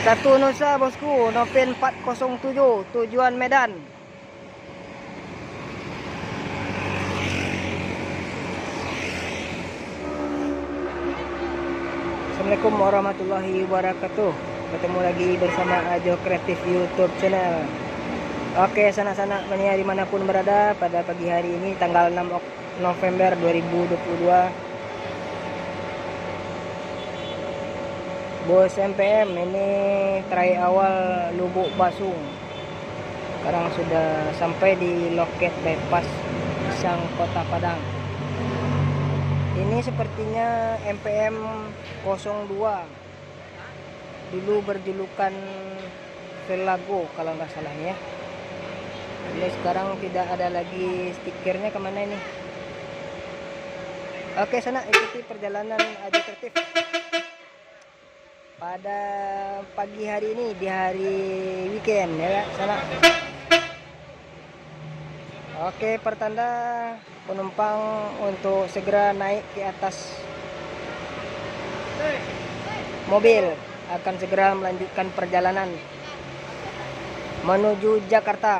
Satu Nusa bosku, Novin 407, tujuan Medan. Assalamualaikum warahmatullahi wabarakatuh. Ketemu lagi bersama Ajo Kreatif YouTube channel. Oke, sanak-sanak mania dimanapun berada, pada pagi hari ini tanggal 6 November 2022, Bos MPM ini try awal Lubuk Basung. Sekarang sudah sampai di loket bypass Pisang Kota Padang. Ini sepertinya MPM 02, dulu berjulukan Velago kalau nggak salah ya. Ini sekarang tidak ada lagi stikernya, kemana ini? Oke, sana ikuti perjalanan Ajo Kreatif pada pagi hari ini, di hari weekend ya sana. Oke, pertanda penumpang untuk segera naik ke atas mobil, akan segera melanjutkan perjalanan menuju Jakarta.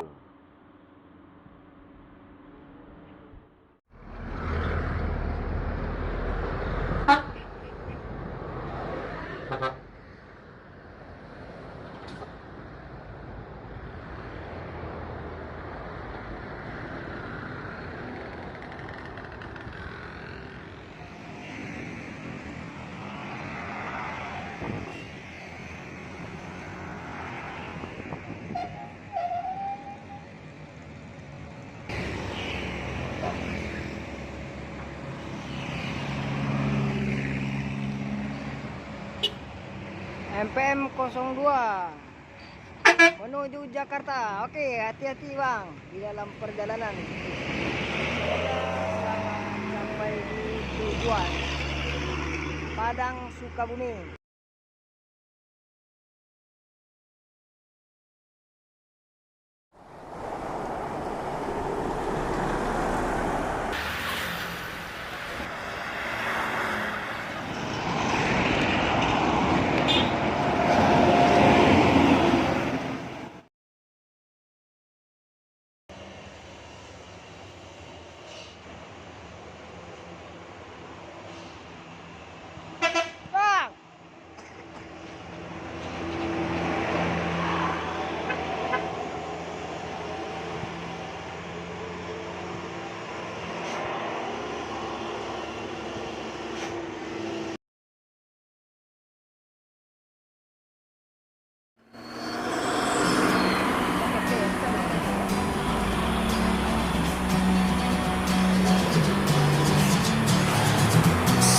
MPM 02 menuju Jakarta. Oke, hati-hati bang di dalam perjalanan. Sampai di tujuan Padang Sukabumi.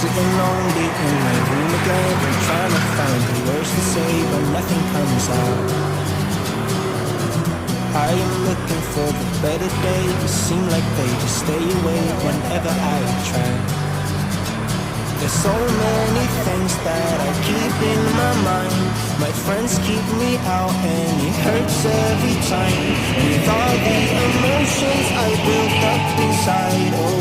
Sitting lonely in my room again, I'm trying to find the words to say, but nothing comes out. I am looking for the better days, seem like they just stay away whenever I try. There's so many things that I keep in my mind. My friends keep me out and it hurts every time. With all the emotions I built up inside, oh